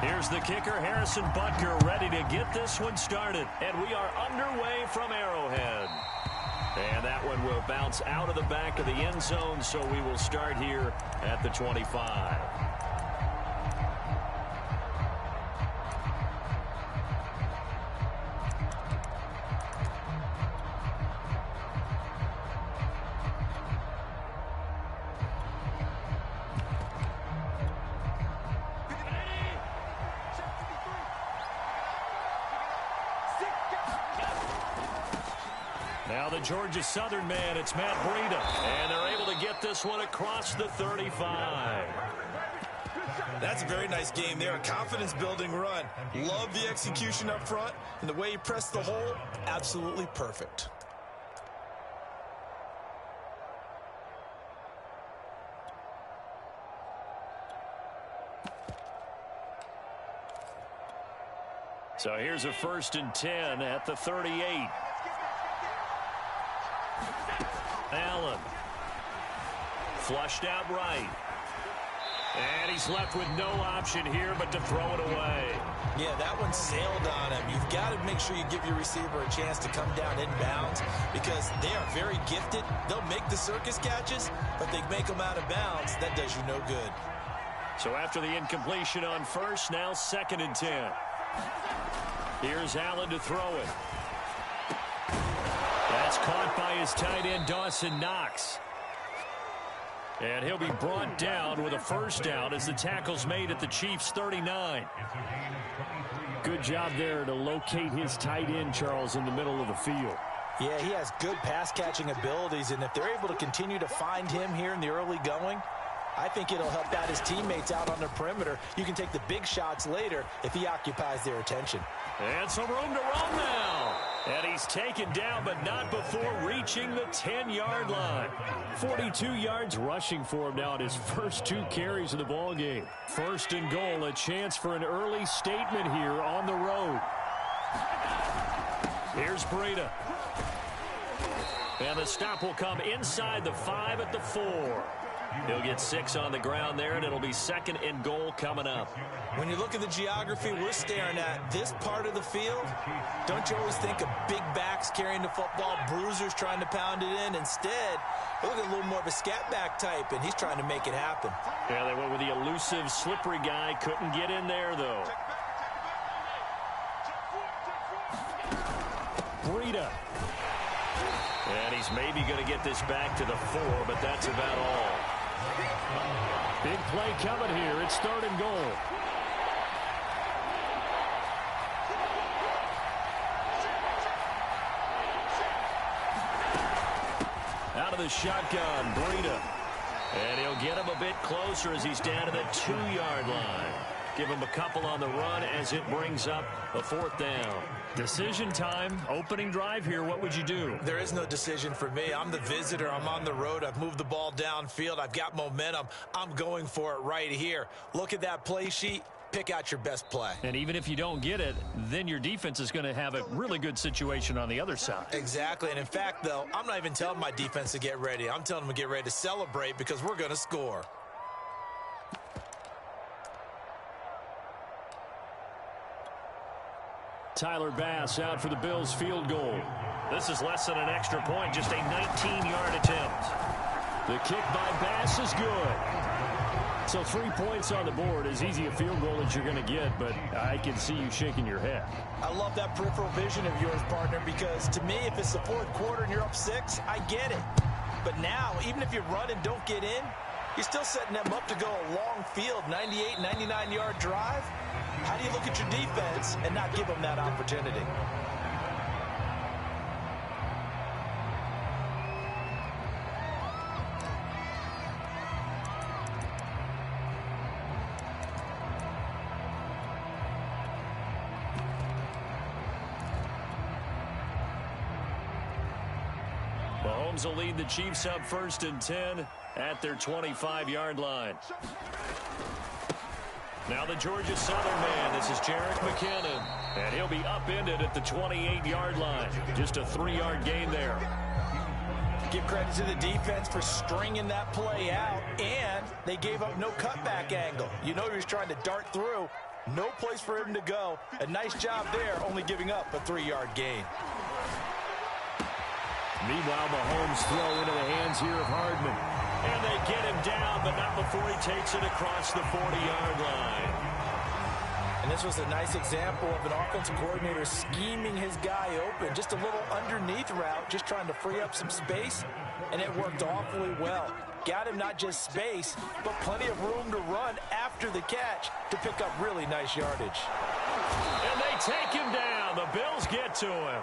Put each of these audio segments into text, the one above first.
Here's the kicker, Harrison Butker, ready to get this one started. And we are underway from Arrowhead. And that one will bounce out of the back of the end zone, so we will start here at the 25. Now the Georgia Southern man, it's Matt Breida. And they're able to get this one across the 35. That's a very nice game there. A confidence-building run. Love the execution up front. And the way he pressed the hole, absolutely perfect. So here's a 1st and 10 at the 38. Allen. Flushed out right. And he's left with no option here but to throw it away. Yeah, that one sailed on him. You've got to make sure you give your receiver a chance to come down inbounds because they are very gifted. They'll make the circus catches, but they make them out of bounds. That does you no good. So after the incompletion on 1st, now 2nd and 10. Here's Allen to throw it. That's caught by his tight end, Dawson Knox. And he'll be brought down with a 1st down as the tackle's made at the Chiefs' 39. Good job there to locate his tight end, Charles, in the middle of the field. Yeah, he has good pass-catching abilities, and if they're able to continue to find him here in the early going, I think it'll help out his teammates out on the perimeter. You can take the big shots later if he occupies their attention. And some room to run now. And he's taken down, but not before reaching the 10-yard line. 42 yards rushing for him now at his first 2 carries of the ballgame. 1st and goal, a chance for an early statement here on the road. Here's Breida. And the stop will come inside the 5 at the 4. He'll get 6 on the ground there, and it'll be 2nd and goal coming up. When you look at the geography we're staring at, this part of the field, don't you always think of big backs carrying the football, bruisers trying to pound it in? Instead, look at a little more of a scat back type, and he's trying to make it happen. Yeah, they went with the elusive, slippery guy. Couldn't get in there, though. Breida. And he's maybe going to get this back to the 4, but that's about all. Big play coming here. It's 3rd and goal. Out of the shotgun, Breida. And he'll get him a bit closer as he's down to the 2-yard line. Give him a couple on the run as it brings up a 4th down. Decision time, opening drive here. What would you do? There is no decision for me. I'm the visitor. I'm on the road. I've moved the ball downfield. I've got momentum. I'm going for it right here. Look at that play sheet. Pick out your best play. And even if you don't get it, then your defense is going to have a really good situation on the other side. Exactly. And in fact, though, I'm not even telling my defense to get ready. I'm telling them to get ready to celebrate because we're going to score. Tyler Bass out for the Bills field goal. This is less than an extra point, just a 19-yard attempt. The kick by Bass is good. So 3 points on the board, as easy a field goal as you're going to get, but I can see you shaking your head. I love that peripheral vision of yours, partner, because to me, if it's the 4th quarter and you're up 6, I get it. But now, even if you run and don't get in, you're still setting them up to go a long field, 98, 99-yard drive. How do you look at your defense and not give them that opportunity? Mahomes will lead the Chiefs up 1st and 10 at their 25-yard line. Now the Georgia Southern man, this is Jerick McKinnon. And he'll be upended at the 28-yard line. Just a 3-yard gain there. Give credit to the defense for stringing that play out, and they gave up no cutback angle. You know he was trying to dart through. No place for him to go. A nice job there, only giving up a 3-yard gain. Meanwhile, Mahomes throw into the hands here of Hardman. And they get him down, but not before he takes it across the 40-yard line. And this was a nice example of an offensive coordinator scheming his guy open. Just a little underneath route, just trying to free up some space, and it worked awfully well. Got him not just space, but plenty of room to run after the catch to pick up really nice yardage. And they take him down. The Bills get to him.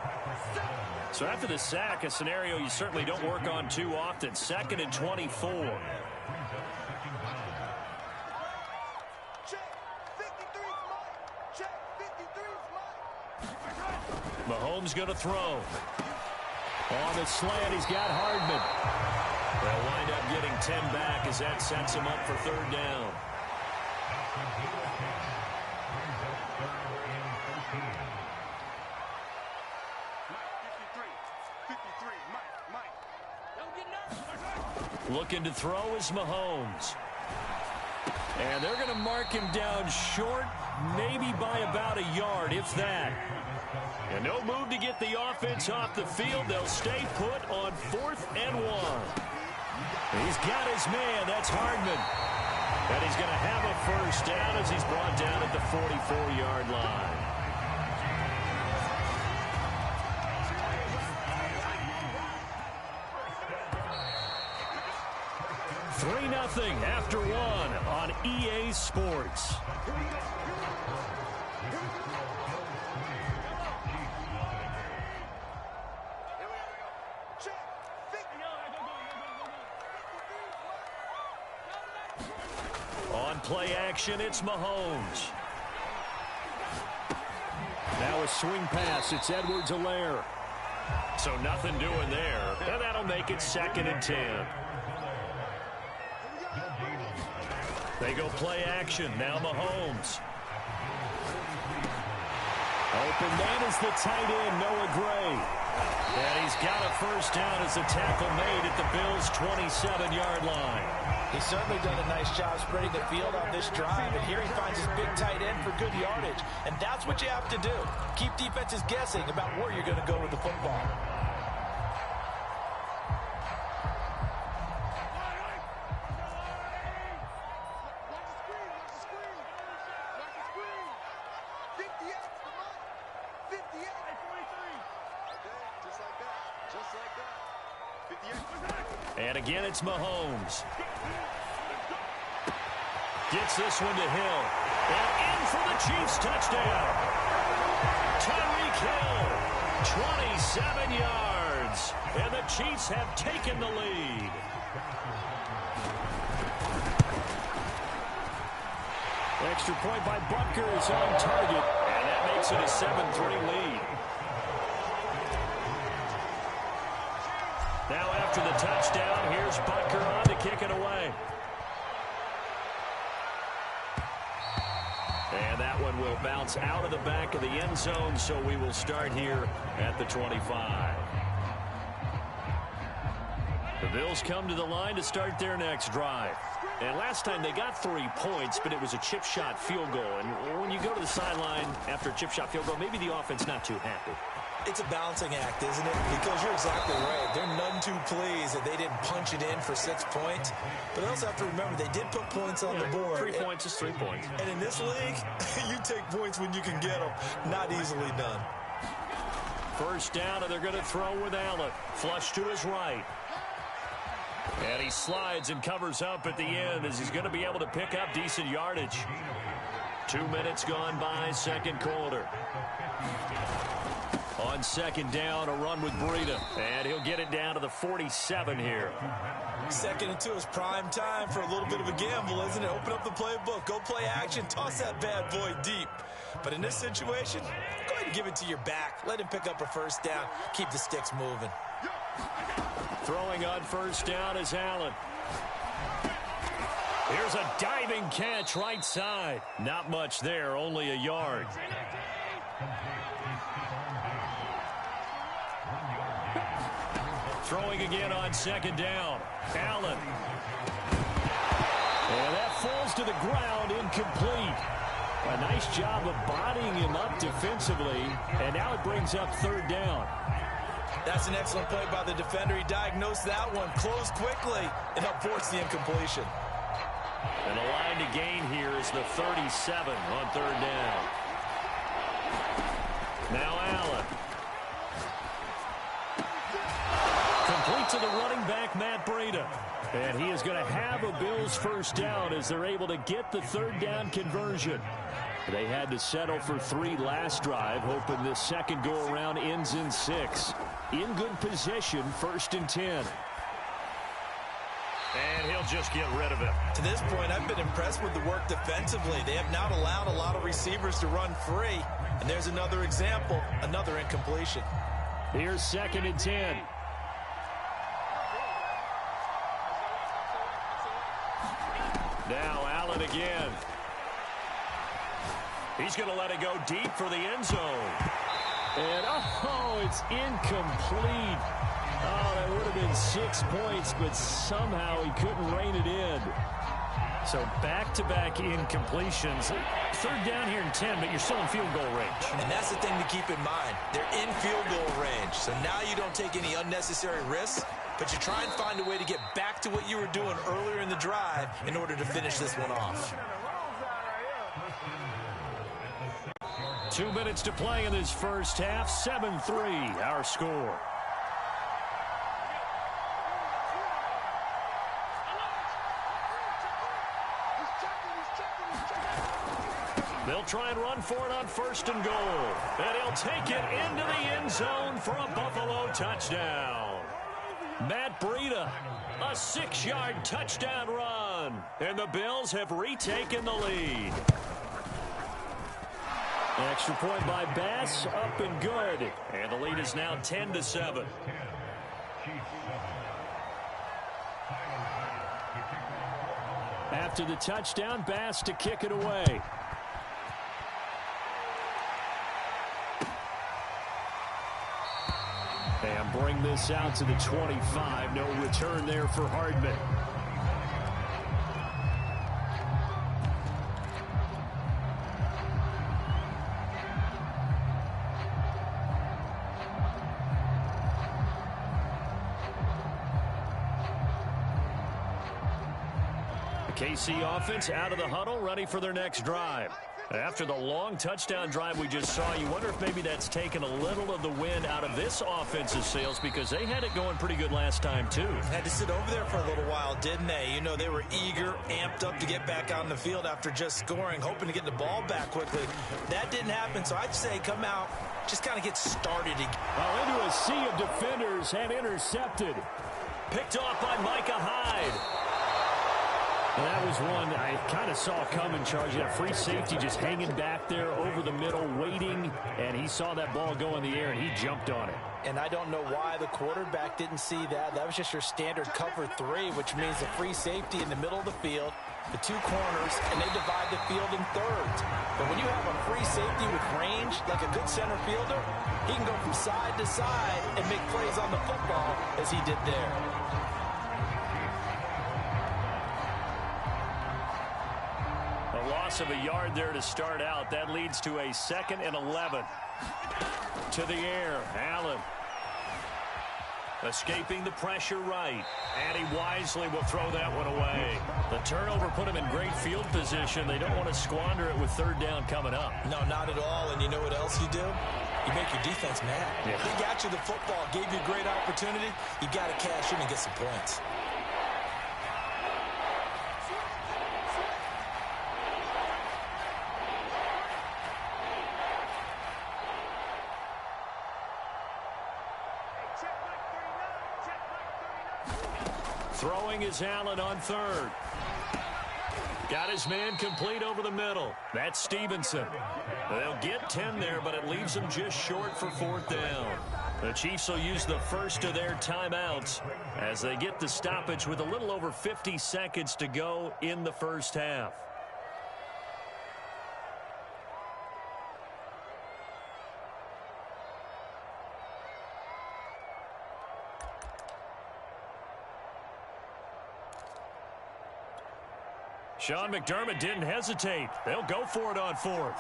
So after the sack, a scenario you certainly don't work on too often. 2nd and 24. Mahomes going to throw. On the slant, he's got Hardman. They'll wind up getting 10 back as that sets him up for 3rd down. Looking to throw is Mahomes. And they're going to mark him down short, maybe by about a yard, if that. And no move to get the offense off the field. They'll stay put on 4th and 1. He's got his man. That's Hardman. And he's going to have a 1st down as he's brought down at the 44-yard line. 3-0 after 1 on EA Sports. On play action, it's Mahomes. Now a swing pass. It's Edwards-Helaire. So nothing doing there. And that'll make it 2nd and 10. They go play action. Now Mahomes. Open man is the tight end, Noah Gray. And he's got a 1st down as the tackle made at the Bills' 27-yard line. He's certainly done a nice job spreading the field on this drive. And here he finds his big tight end for good yardage. And that's what you have to do. Keep defenses guessing about where you're going to go with the football. And again, it's Mahomes. Gets this one to Hill. And in for the Chiefs touchdown. Tyreek Hill, 27 yards. And the Chiefs have taken the lead. Extra point by Butker is on target. And that makes it a 7-3 lead. Now after the touchdown, here's Butker on to kick it away. And that one will bounce out of the back of the end zone, so we will start here at the 25. The Bills come to the line to start their next drive. And last time they got 3 points, but it was a chip shot field goal. And when you go to the sideline after a chip shot field goal, maybe the offense not too happy. It's a balancing act, isn't it? Because you're exactly right. They're none too pleased that they didn't punch it in for 6 points. But they also have to remember they did put points on the board. 3 points is 3 points. And in this league, you take points when you can get them. Not easily done. 1st down, and they're going to throw with Allen. Flush to his right. And he slides and covers up at the end as he's going to be able to pick up decent yardage. 2 minutes gone by, 2nd quarter. On 2nd down, a run with Breida. And he'll get it down to the 47 here. 2nd and 2 is prime time for a little bit of a gamble, isn't it? Open up the playbook, go play action, toss that bad boy deep. But in this situation, go ahead and give it to your back. Let him pick up a 1st down. Keep the sticks moving. Throwing on 1st down is Allen. Here's a diving catch right side. Not much there, only a yard. Throwing again on 2nd down. Allen. And that falls to the ground, incomplete. A nice job of bodying him up defensively, and now it brings up third down. That's an excellent play by the defender. He diagnosed that one, closed quickly, and helped force the incompletion. And the line to gain here is the 37 on third down. Now Allen. Complete to the running back, Matt Breida. And he is going to have a Bills first down as they're able to get the third down conversion. They had to settle for 3 last drive, hoping this second go-around ends in 6. In good position, 1st and 10. And he'll just get rid of it. To this point, I've been impressed with the work defensively. They have not allowed a lot of receivers to run free. And there's another example, another incompletion. Here's 2nd and 10. Now Allen again. He's going to let it go deep for the end zone. And, oh, it's incomplete. Oh, that would have been 6 points, but somehow he couldn't rein it in. So back-to-back incompletions. Third down here in 10, but you're still in field goal range. And that's the thing to keep in mind. They're in field goal range. So now you don't take any unnecessary risks, but you try and find a way to get back to what you were doing earlier in the drive in order to finish this one off. 2 minutes to play in this first half. 7-3, our score. They'll try and run for it on 1st and goal. And he'll take it into the end zone for a Buffalo touchdown. Matt Breida, a 6-yard touchdown run. And the Bills have retaken the lead. Extra point by Bass, up and good. And the lead is now 10-7. After the touchdown, Bass to kick it away. And bring this out to the 25. No return there for Hardman. The KC offense out of the huddle, ready for their next drive. After the long touchdown drive we just saw, you wonder if maybe that's taken a little of the wind out of this offense's sails, because they had it going pretty good last time, too. Had to sit over there for a little while, didn't they? You know, they were eager, amped up to get back on the field after just scoring, hoping to get the ball back quickly. That didn't happen, so I'd say come out, just kind of get started again. Oh, into a sea of defenders and intercepted. Picked off by Micah Hyde. And that was one I kind of saw coming, Charge. That free safety just hanging back there over the middle, waiting, and he saw that ball go in the air, and he jumped on it. And I don't know why the quarterback didn't see that. That was just your standard cover 3, which means the free safety in the middle of the field, the 2 corners, and they divide the field in thirds. But when you have a free safety with range, like a good center fielder, he can go from side to side and make plays on the football as he did there. Loss of a yard there to start out. That leads to a 2nd and 11. To the air, Allen. Escaping the pressure right. And he wisely will throw that one away. The turnover put him in great field position. They don't want to squander it with third down coming up. No, not at all. And you know what else you do? You make your defense mad. Yeah. They got you the football, gave you a great opportunity. You got to cash in and get some points. Throwing is Allen on 3rd. Got his man complete over the middle. That's Stevenson. They'll get 10 there, but it leaves them just short for 4th down. The Chiefs will use the first of their timeouts as they get the stoppage with a little over 50 seconds to go in the first half. Sean McDermott didn't hesitate. They'll go for it on fourth.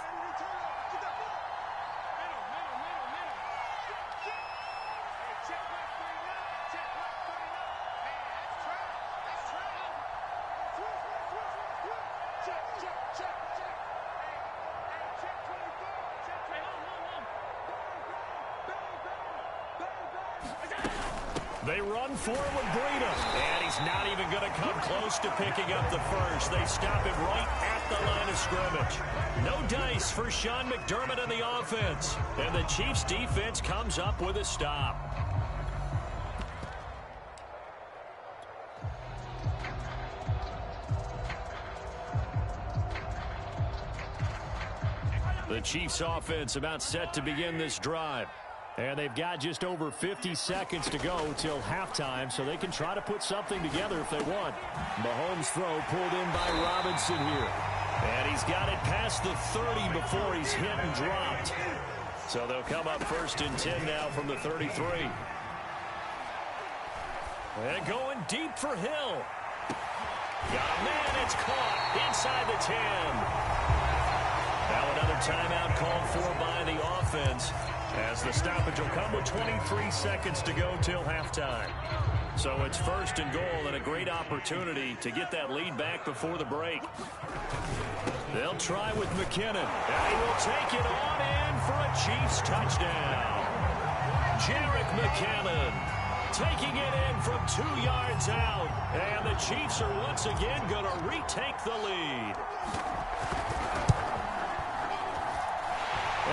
They run for it with Breida. And he's not even going to come close to picking up the first. They stop him right at the line of scrimmage. No dice for Sean McDermott and the offense. And the Chiefs defense comes up with a stop. The Chiefs offense about set to begin this drive. And they've got just over 50 seconds to go till halftime, so they can try to put something together if they want. Mahomes' throw pulled in by Robinson here. And he's got it past the 30 before he's hit and dropped. So they'll come up 1st and 10 now from the 33. And going deep for Hill. Got a man, it's caught inside the 10. Now another timeout called for by the offense, as the stoppage will come with 23 seconds to go till halftime. So it's 1st and goal and a great opportunity to get that lead back before the break. They'll try with McKinnon. And he will take it on in for a Chiefs touchdown. Jerick McKinnon taking it in from 2 yards out. And the Chiefs are once again going to retake the lead.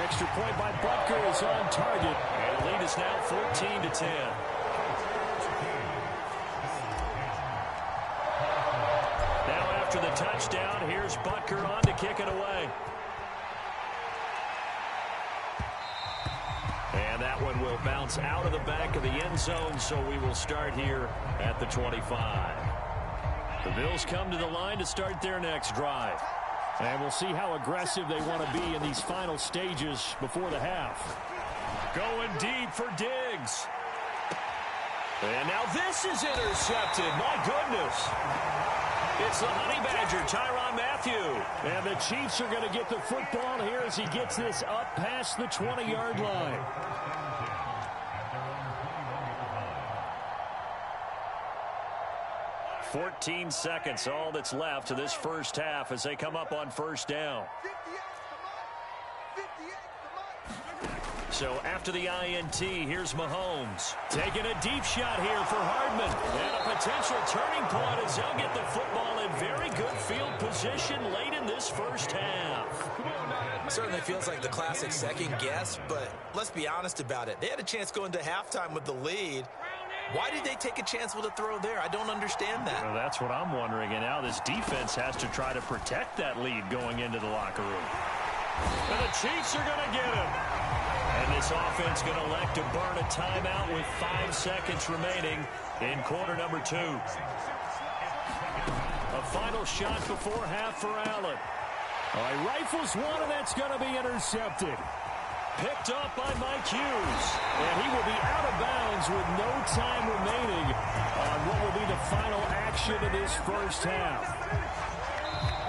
Extra point by Butker is on target. And the lead is now 14-10. Now after the touchdown, here's Butker on to kick it away. And that one will bounce out of the back of the end zone, so we will start here at the 25. The Bills come to the line to start their next drive. And we'll see how aggressive they want to be in these final stages before the half. Going deep for Diggs. And now this is intercepted. My goodness. It's the Honey Badger, Tyrann Mathieu. And the Chiefs are going to get the football here as he gets this up past the 20-yard line. "14 seconds, all that's left to this first half as they come up on 1st down. So after the INT, here's Mahomes. Taking a deep shot here for Hardman. And a potential turning point as they'll get the football in very good field position late in this first half. Certainly feels like the classic second guess, but let's be honest about it. They had a chance going into halftime with the lead. Why did they take a chance with a throw there? I don't understand that. Well, that's what I'm wondering. And now this defense has to try to protect that lead going into the locker room. And the Chiefs are going to get him. And this offense going to elect to burn a timeout with 5 seconds remaining in quarter number 2. A final shot before half for Allen. All right, rifles one, and that's going to be intercepted. Picked up by Mike Hughes. And he will be out of bounds with no time remaining on what will be the final action of this first half.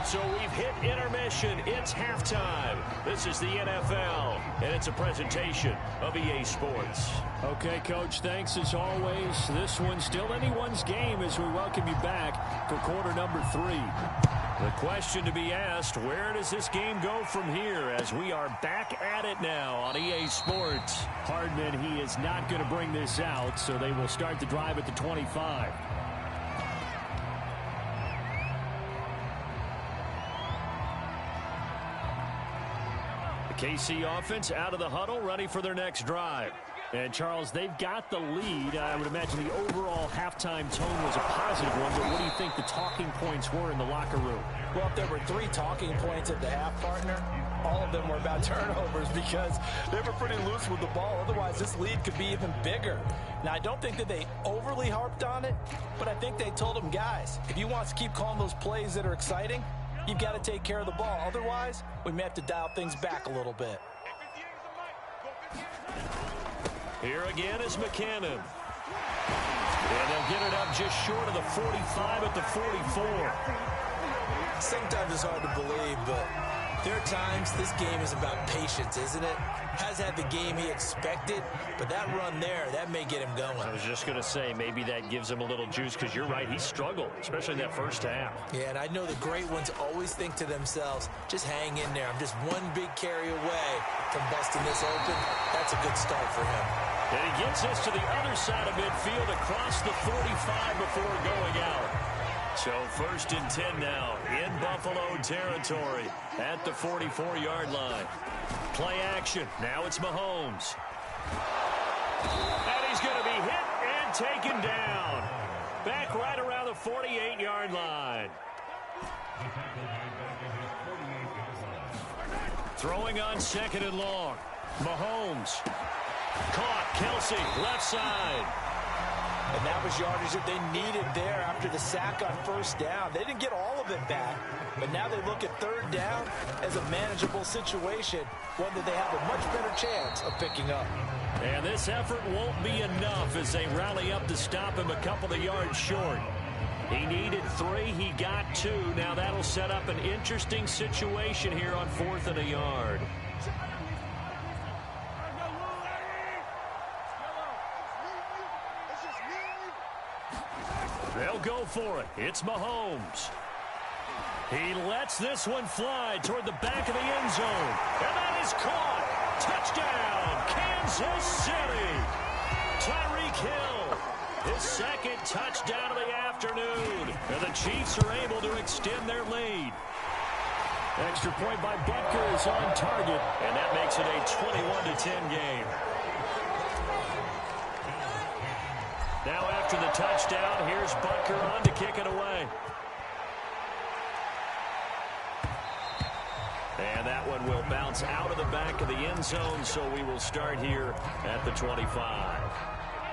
So we've hit intermission. It's halftime. This is the NFL, and it's a presentation of EA Sports. Okay, Coach, thanks as always. This one's still anyone's game as we welcome you back for quarter number 3. The question to be asked, where does this game go from here as we are back at it now on EA Sports? Hardman, he is not going to bring this out, so they will start the drive at the 25. KC offense out of the huddle, ready for their next drive. And, Charles, they've got the lead. I would imagine the overall halftime tone was a positive one, but what do you think the talking points were in the locker room? Well, if there were 3 talking points at the half, partner, all of them were about turnovers because they were pretty loose with the ball. Otherwise, this lead could be even bigger. Now, I don't think that they overly harped on it, but I think they told them, guys, if you want to keep calling those plays that are exciting, you've got to take care of the ball. Otherwise, we may have to dial things back a little bit. Here again is McKinnon. And they'll get it up just short of the 45 at the 44. Sometimes it's hard to believe, but there are times this game is about patience, isn't it? Has had the game he expected, but that run there, that may get him going. I was just going to say, maybe that gives him a little juice, because you're right, he struggled, especially in that first half. Yeah, and I know the great ones always think to themselves, just hang in there. I'm just one big carry away from busting this open. That's a good start for him. And he gets us to the other side of midfield across the 45 before going out. So 1st and 10 now in Buffalo territory at the 44-yard line. Play action. Now it's Mahomes. And he's going to be hit and taken down. Back right around the 48-yard line. Throwing on 2nd and long. Mahomes. Caught. Kelsey, left side. And that was yardage that they needed there after the sack on 1st down. They didn't get all of it back, but now they look at 3rd down as a manageable situation, one that they have a much better chance of picking up. And this effort won't be enough as they rally up to stop him a couple of yards short. He needed 3, he got 2. Now that'll set up an interesting situation here on 4th and a yard. They'll go for it. It's Mahomes. He lets this one fly toward the back of the end zone. And that is caught. Touchdown, Kansas City. Tyreek Hill, his 2nd touchdown of the afternoon. And the Chiefs are able to extend their lead. Extra point by Butker is on target. And that makes it a 21-10 game. Now after the touchdown, here's Butker on to kick it away. And that one will bounce out of the back of the end zone, so we will start here at the 25.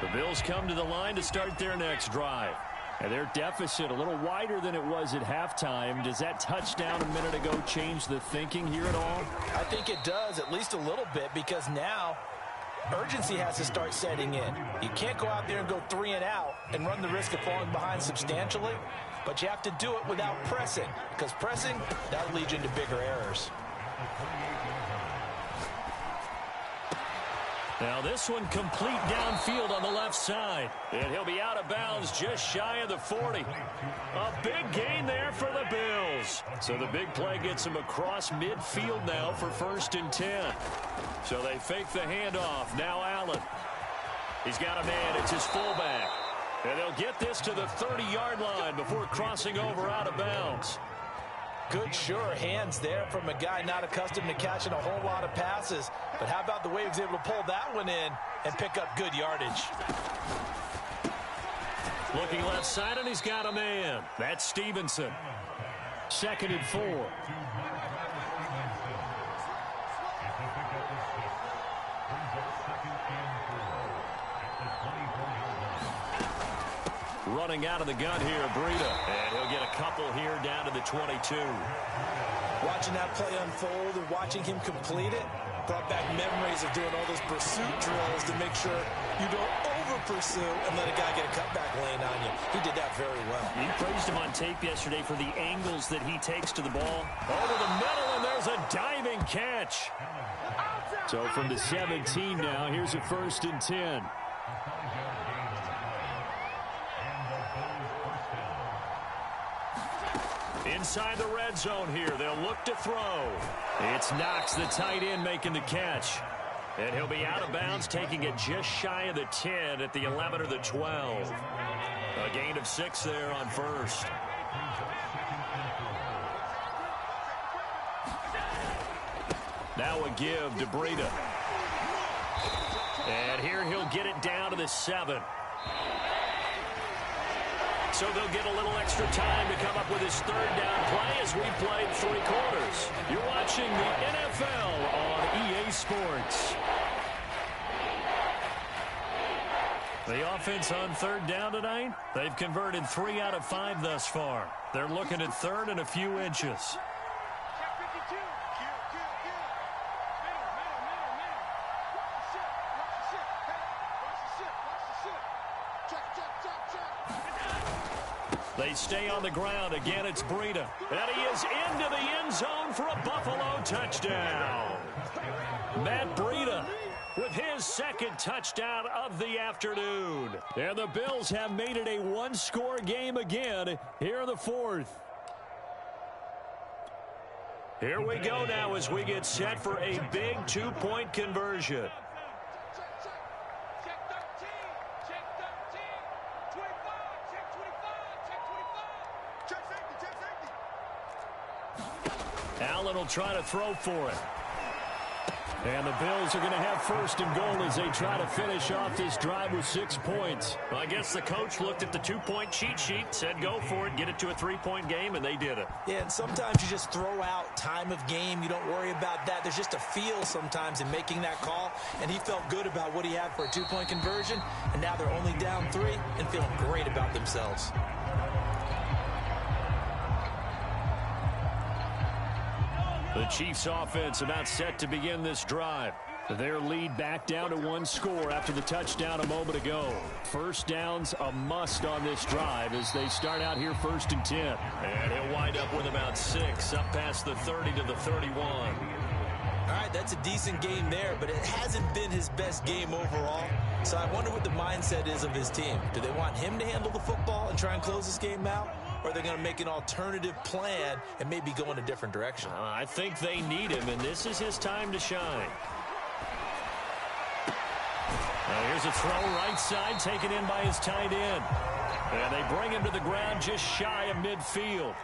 The Bills come to the line to start their next drive. And their deficit a little wider than it was at halftime. Does that touchdown a minute ago change the thinking here at all? I think it does, at least a little bit, because now urgency has to start setting in. You can't go out there and go 3 and out and run the risk of falling behind substantially, but you have to do it without pressing, because pressing, that'll lead you into bigger errors. Now this one complete downfield on the left side. And he'll be out of bounds just shy of the 40. A big gain there for the Bills. So the big play gets him across midfield now for 1st and 10. So they fake the handoff. Now Allen. He's got a man. It's his fullback. And they'll get this to the 30-yard line before crossing over out of bounds. Good, sure hands there from a guy not accustomed to catching a whole lot of passes. But how about the way he was able to pull that one in and pick up good yardage? Looking left side, and he's got a man. That's Stevenson. 2nd and 4. Running out of the gun here, Breida. And he'll get a couple here down to the 22. Watching that play unfold and watching him complete it brought back memories of doing all those pursuit drills to make sure you don't over-pursue and let a guy get a cutback lane on you. He did that very well. He praised him on tape yesterday for the angles that he takes to the ball. Over the middle, and there's a diving catch. So from the 17 now, here's a 1st and 10. Inside the red zone here, they'll look to throw. It's Knox, the tight end, making the catch. And he'll be out of bounds, taking it just shy of the 10 at the 11 or the 12. A gain of 6 there on 1st. Now a give to Breida. And here he'll get it down to the 7. So they'll get a little extra time to come up with his 3rd down play as we played 3 quarters. You're watching the NFL on EA Sports. The offense on 3rd down tonight, they've converted 3 out of 5 thus far. They're looking at 3rd and a few inches. They stay on the ground. Again, it's Breida. And he is into the end zone for a Buffalo touchdown. Matt Breida with his second touchdown of the afternoon. And the Bills have made it a one-score game again here in the fourth. Here we go now as we get set for a big two-point conversion. Allen will try to throw for it. And the Bills are going to have first and goal as they try to finish off this drive with 6 points. Well, I guess the coach looked at the two-point cheat sheet, said go for it, get it to a three-point game, and they did it. Yeah, and sometimes you just throw out time of game. You don't worry about that. There's just a feel sometimes in making that call, and he felt good about what he had for a two-point conversion, and now they're only down 3 and feeling great about themselves. The Chiefs offense about set to begin this drive. Their lead back down to 1 score after the touchdown a moment ago. First down's a must on this drive as they start out here 1st and 10. And he'll wind up with about 6 up past the 30 to the 31. All right, that's a decent game there, but it hasn't been his best game overall. So I wonder what the mindset is of his team. Do they want him to handle the football and try and close this game out? Or are they going to make an alternative plan and maybe go in a different direction? I think they need him, and this is his time to shine. Here's a throw right side taken in by his tight end. And they bring him to the ground just shy of midfield.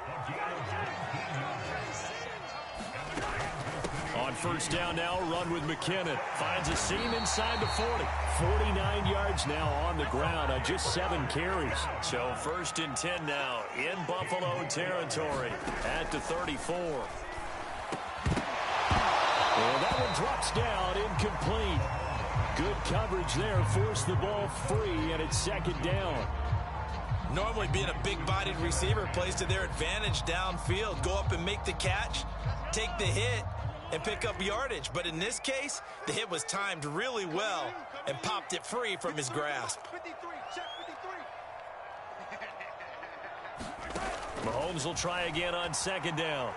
On first down now, run with McKinnon. Finds a seam inside the 40. 49 yards now on the ground on just 7 carries. So 1st and 10 now in Buffalo territory at the 34. And that one drops down, incomplete. Good coverage there, forced the ball free, and it's 2nd down. Normally being a big-bodied receiver plays to their advantage downfield. Go up and make the catch, take the hit, and pick up yardage. But in this case, the hit was timed really well and popped it free from his grasp. Mahomes will try again on 2nd down.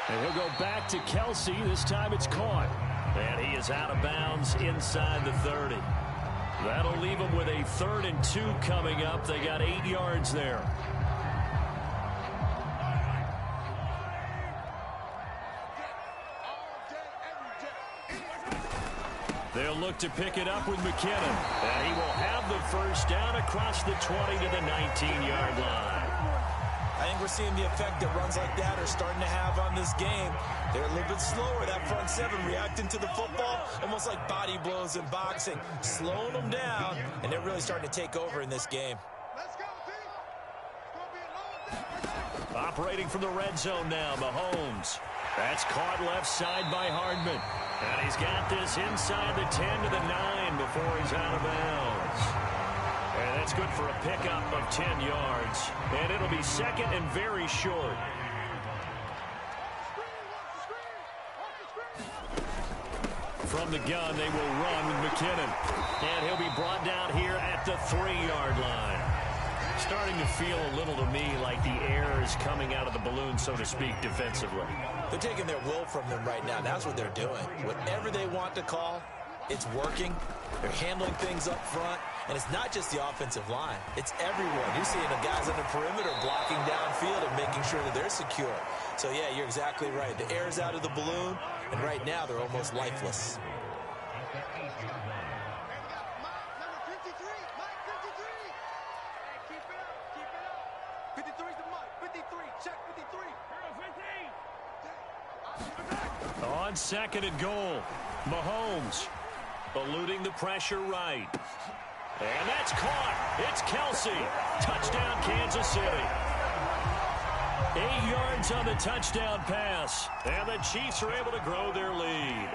And he'll go back to Kelsey. This time it's caught. And he is out of bounds inside the 30. That'll leave them with a 3rd and 2 coming up. They got 8 yards there. They'll look to pick it up with McKinnon. And he will have the first down across the 20 to the 19-yard line. I think we're seeing the effect that runs like that are starting to have on this game. They're a little bit slower, that front 7, reacting to the football, almost like body blows in boxing, slowing them down, and they're really starting to take over in this game. Operating from the red zone now, Mahomes. That's caught left side by Hardman. And he's got this inside the 10 to the 9 before he's out of bounds. And that's good for a pickup of 10 yards. And it'll be 2nd and very short. From the gun, they will run with McKinnon. And he'll be brought down here at the 3-yard line. Starting to feel a little to me like the air is coming out of the balloon, so to speak, defensively. They're taking their will from them right now. That's what they're doing. Whatever they want to call, it's working. They're handling things up front. And it's not just the offensive line. It's everyone. You're seeing the guys on the perimeter blocking downfield and making sure that they're secure. So, yeah, you're exactly right. The air's out of the balloon, and right now they're almost lifeless. On 2nd and goal, Mahomes eluding the pressure right. And that's caught. It's Kelsey. Touchdown, Kansas City. 8 yards on the touchdown pass. And the Chiefs are able to grow their lead.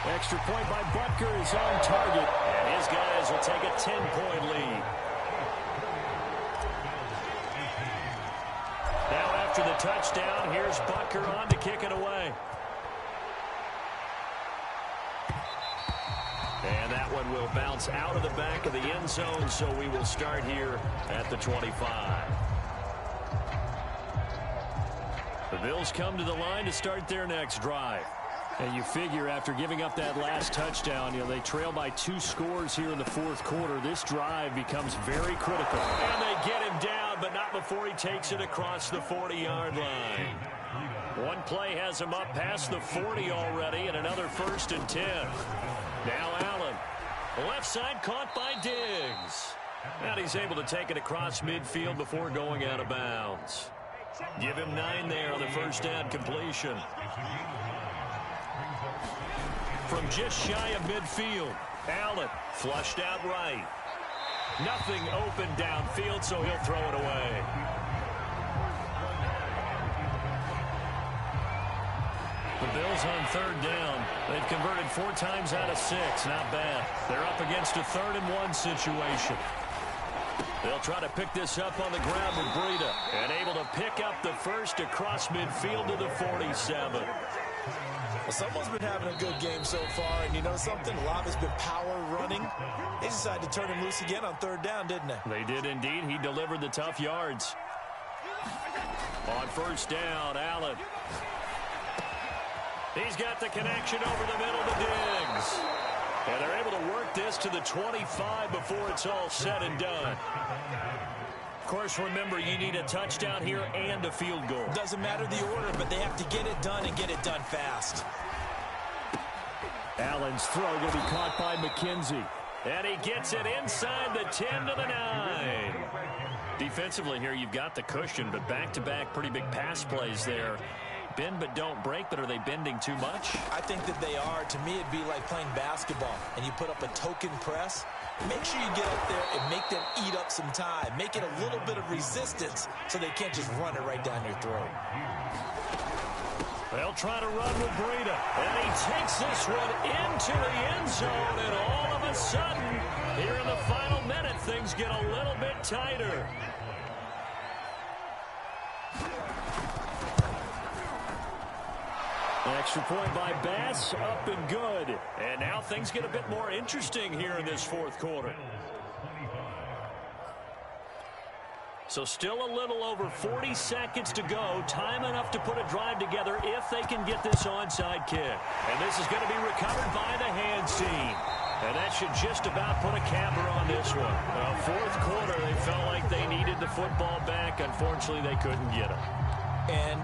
Extra point by Butker is on target. And his guys will take a 10-point lead. Now after the touchdown, here's Butker on to kick it away. And that one will bounce out of the back of the end zone, so we will start here at the 25. The Bills come to the line to start their next drive. And you figure after giving up that last touchdown, they trail by 2 scores here in the fourth quarter. This drive becomes very critical. And they get him down, but not before he takes it across the 40-yard line. One play has him up past the 40 already, and another 1st and 10. Now Allen. Left side caught by Diggs. And he's able to take it across midfield before going out of bounds. Give him 9 there on the first down completion. From just shy of midfield, Allen flushed out right. Nothing open downfield, so he'll throw it away. The Bills on 3rd down. They've converted 4 times out of 6. Not bad. They're up against a 3rd and 1 situation. They'll try to pick this up on the ground with Breida. And able to pick up the first across midfield to the 47. Well, someone's been having a good game so far, and you know something? A lot has been power running. They decided to turn him loose again on 3rd down, didn't they? They did indeed. He delivered the tough yards. On 1st down, Allen. He's got the connection over the middle to Diggs. And they're able to work this to the 25 before it's all said and done. Of course, remember, you need a touchdown here and a field goal. Doesn't matter the order, but they have to get it done and get it done fast. Allen's throw going to be caught by McKenzie. And he gets it inside the 10 to the 9. Defensively here, you've got the cushion, but back-to-back pretty big pass plays there. Bend but don't break, but are they bending too much? I think that they are. To me, it'd be like playing basketball, and you put up a token press. Make sure you get up there and make them eat up some time. Make it a little bit of resistance so they can't just run it right down your throat. They'll try to run with Breida, and he takes this one into the end zone, and all of a sudden, here in the final minute, things get a little bit tighter. Extra point by Bass, up and good. And now things get a bit more interesting here in this fourth quarter. So still a little over 40 seconds to go. Time enough to put a drive together if they can get this onside kick. And this is going to be recovered by the hands team. And that should just about put a capper on this one. Fourth quarter, they felt like they needed the football back. Unfortunately, they couldn't get it. And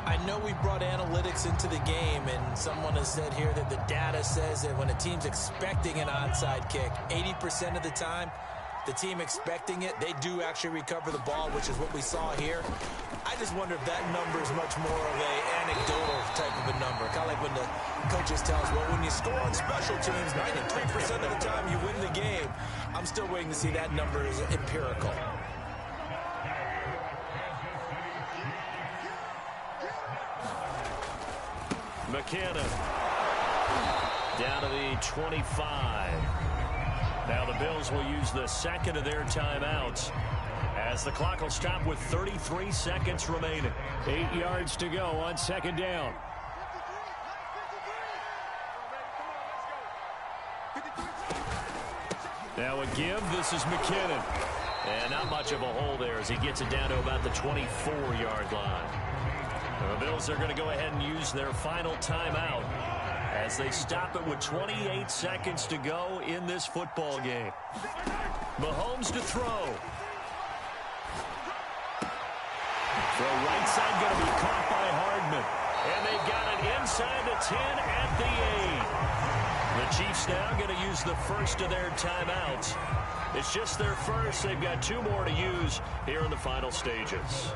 I know we brought analytics into the game, and someone has said here that the data says that when a team's expecting an onside kick, 80% of the time, the team expecting it, they do actually recover the ball, which is what we saw here. I just wonder if that number is much more of an anecdotal type of a number. Kind of like when the coaches tell us, well, when you score on special teams, 93% of the time you win the game. I'm still waiting to see that number is empirical. McKinnon down to the 25. Now the Bills will use the second of their timeouts as the clock will stop with 33 seconds remaining. 8 yards to go on 2nd down. Now a give. This is McKinnon. And not much of a hole there as he gets it down to about the 24-yard line. The Bills are going to go ahead and use their final timeout as they stop it with 28 seconds to go in this football game. Mahomes to throw. Throw right side going to be caught by Hardman. And they've got it inside the 10 at the 8. The Chiefs now going to use the first of their timeouts. It's just their first. They've got 2 more to use here in the final stages.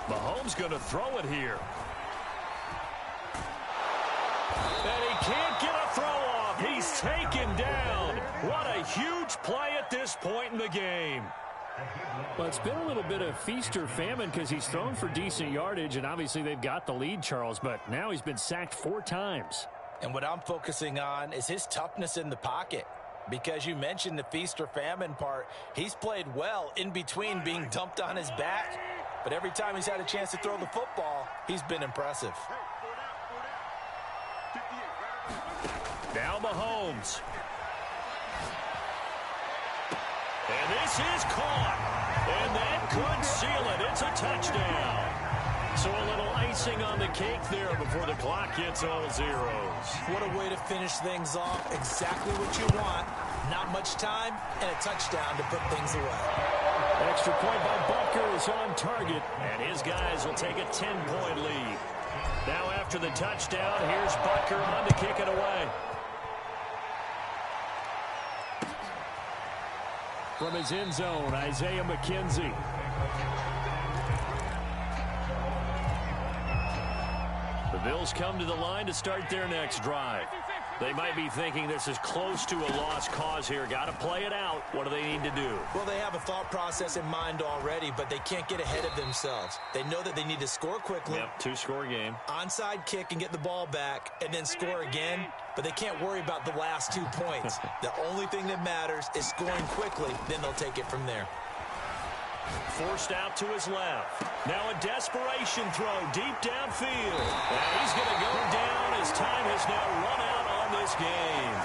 Mahomes going to throw it here. And he can't get a throw off. He's taken down. What a huge play at this point in the game. Well, it's been a little bit of feast or famine because he's thrown for decent yardage, and obviously they've got the lead, Charles, but now he's been sacked 4 times. And what I'm focusing on is his toughness in the pocket. Because you mentioned the feast or famine part, he's played well in between being dumped on his back. But every time he's had a chance to throw the football, he's been impressive. Now Mahomes. And this is caught. And that could seal it. It's a touchdown. So a little icing on the cake there before the clock hits all zeros. What a way to finish things off. Exactly what you want. Not much time and a touchdown to put things away. Extra point by Butker is on target. And his guys will take a 10-point lead. Now after the touchdown, here's Butker on to kick it away. From his end zone, Isaiah McKenzie. The Bills come to the line to start their next drive. They might be thinking this is close to a lost cause here. Got to play it out. What do they need to do? Well, they have a thought process in mind already, but they can't get ahead of themselves. They know that they need to score quickly. Yep, two-score game. Onside kick and get the ball back, and then score again. But they can't worry about the last 2 points. The only thing that matters is scoring quickly. Then they'll take it from there. Forced out to his left. Now a desperation throw deep downfield. And he's going to go down. His time has now run out on this game.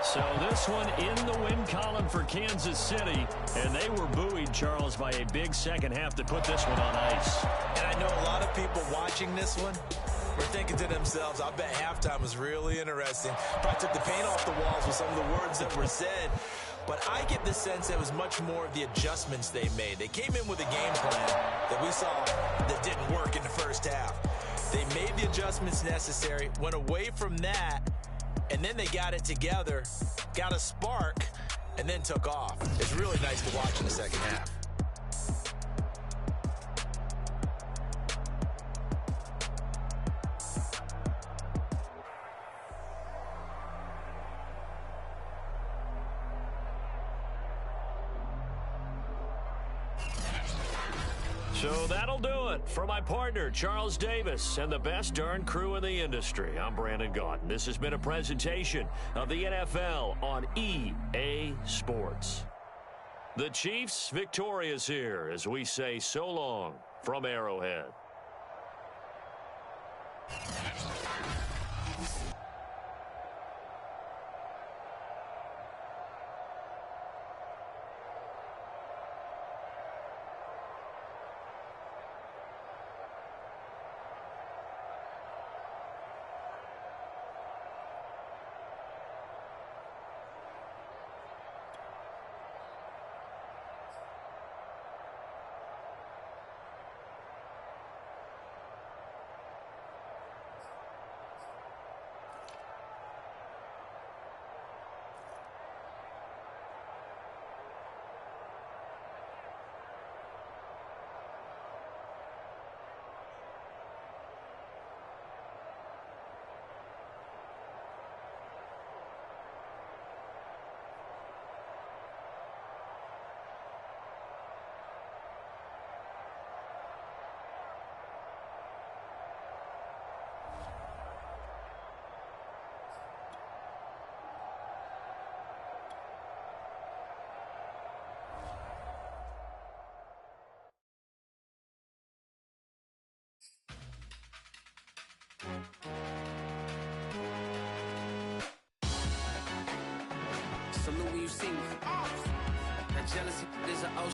So this one in the win column for Kansas City. And they were buoyed, Charles, by a big second half to put this one on ice. And I know a lot of people watching this one were thinking to themselves, I bet halftime was really interesting. Probably took the paint off the walls with some of the words that were said. But I get the sense that it was much more of the adjustments they made. They came in with a game plan that we saw that didn't work in the first half. They made the adjustments necessary, went away from that, and then they got it together, got a spark, and then took off. It's really nice to watch in the second half. So that'll do it for my partner, Charles Davis, and the best darn crew in the industry. I'm Brandon Gaudin. This has been a presentation of the NFL on EA Sports. The Chiefs victorious here as we say so long from Arrowhead. Salute when you see me. That jealousy is an ocean.